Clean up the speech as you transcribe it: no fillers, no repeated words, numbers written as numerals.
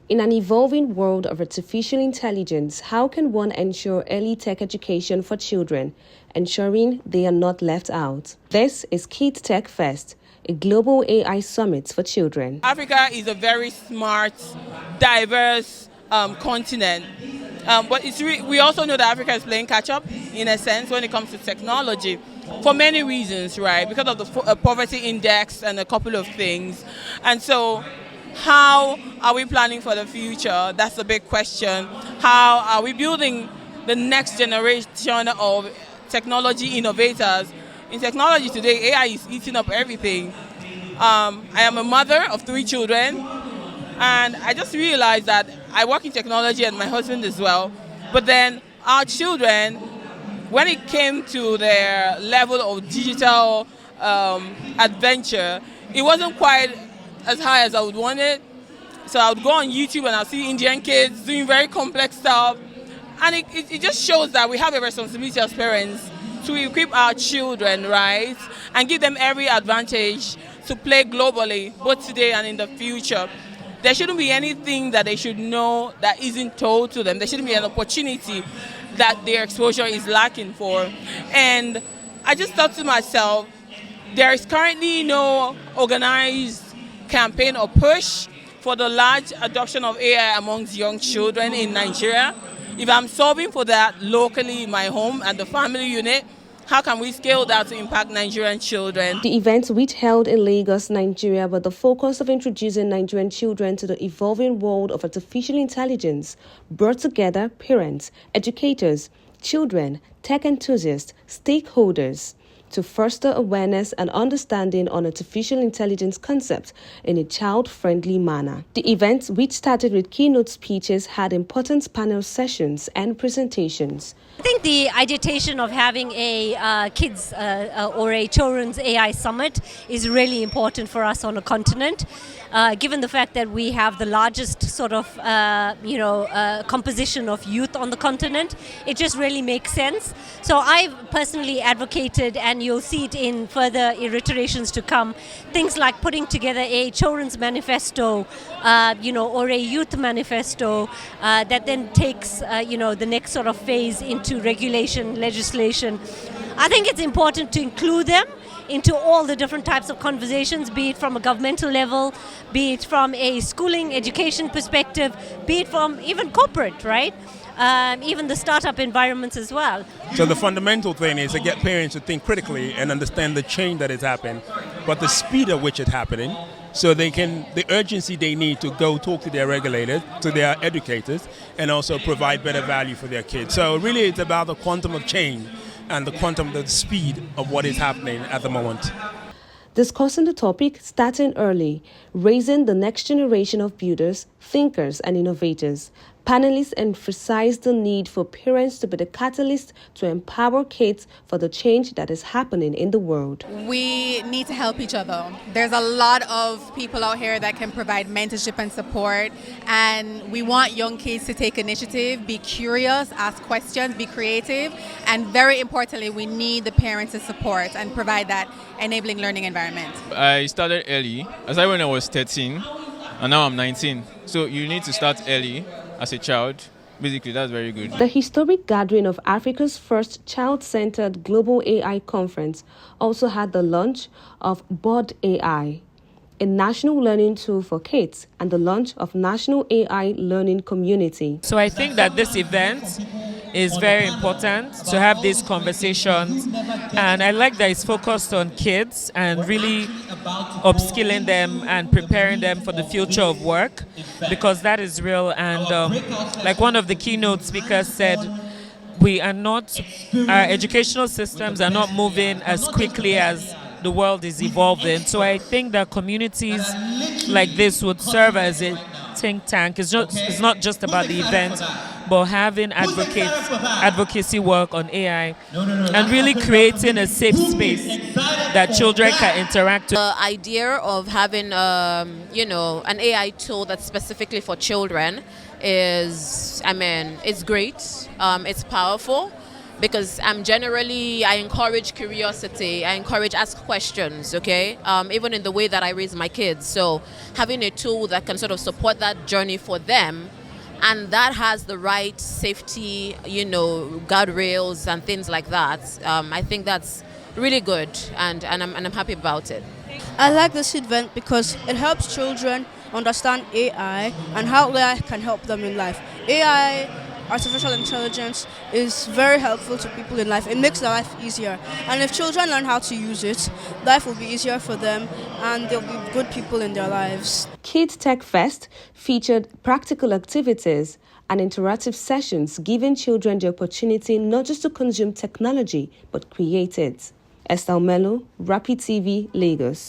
In an evolving world of artificial intelligence, how can one ensure early tech education for children, ensuring they are not left out? This is Kids Tech Fest, a global AI summit for children. Africa is a very smart, diverse continent. But we also know that Africa is playing catch-up, in a sense, when it comes to technology, for many reasons, right? Because of the poverty index and a couple of things. And so, how are we planning for the future? That's the big question. How are we building the next generation of technology innovators? In technology today, AI is eating up everything. I am a mother of 3 children, and I just realized that I work in technology and my husband as well. But then our children, when it came to their level of digital adventure, it wasn't quite as high as I would want it. So I would go on YouTube and I'll see Indian kids doing very complex stuff. And it just shows that we have a responsibility as parents to equip our children, right? And give them every advantage to play globally, both today and in the future. There shouldn't be anything that they should know that isn't told to them. There shouldn't be an opportunity that their exposure is lacking for. And I just thought to myself, there is currently no organized campaign or push for the large adoption of AI amongst young children in Nigeria. If I'm solving for that locally in my home and the family unit, how can we scale that to impact Nigerian children? The event, which held in Lagos, Nigeria, with the focus of introducing Nigerian children to the evolving world of artificial intelligence, brought together parents, educators, children, tech enthusiasts, stakeholders, to foster awareness and understanding on artificial intelligence concepts in a child-friendly manner. The event, which started with keynote speeches, had important panel sessions and presentations. I think the agitation of having a kids or a children's AI summit is really important for us on a continent. Given the fact that we have the largest sort of, composition of youth on the continent, it just really makes sense. So I've personally advocated, and you'll see it in further iterations to come, things like putting together a children's manifesto, or a youth manifesto that then takes, the next sort of phase into regulation, legislation. I think it's important to include them into all the different types of conversations, be it from a governmental level, be it from a schooling education perspective, be it from even corporate, right? Even the startup environments as well. So the fundamental thing is to get parents to think critically and understand the change that is happening, but the speed at which it's happening, so the urgency they need to go talk to their regulators, to their educators, and also provide better value for their kids. So really it's about the quantum of change and the quantum, the speed of what is happening at the moment. Discussing the topic starting early, raising the next generation of builders, thinkers, and innovators, panelists emphasized the need for parents to be the catalyst to empower kids for the change that is happening in the world. We need to help each other. There's a lot of people out here that can provide mentorship and support, and we want young kids to take initiative, be curious, ask questions, be creative, and very importantly, we need the parents to support and provide that enabling learning environment. I started early. I started when I was 13, and now I'm 19. So you need to start early as a child. Basically, that's very good. The historic gathering of Africa's first child-centered global AI conference also had the launch of Bod AI, a national learning tool for kids, and the launch of National AI Learning Community. So I think that this event is very important to have these conversations, and I like that it's focused on kids and really upskilling them and preparing them for the future of work, because that is real. And like one of the keynote speakers said, our educational systems are not moving as quickly as the world is evolving. So I think that communities like this would serve as a think tank. It's not just about the event, but having advocacy work on AI and really creating a safe space that children can interact with. The idea of having, an AI tool that's specifically for children is, it's great. It's powerful. because I encourage curiosity, I encourage ask questions, okay? Even in the way that I raise my kids. So having a tool that can sort of support that journey for them, and that has the right safety, guardrails and things like that, I think that's really good, and I'm happy about it. I like this event because it helps children understand AI and how AI can help them in life. AI, artificial intelligence, is very helpful to people in life. It makes their life easier. And if children learn how to use it, life will be easier for them and they'll be good people in their lives. Kids Tech Fest featured practical activities and interactive sessions, giving children the opportunity not just to consume technology, but create it. Estelle Mello, Rapid TV, Lagos.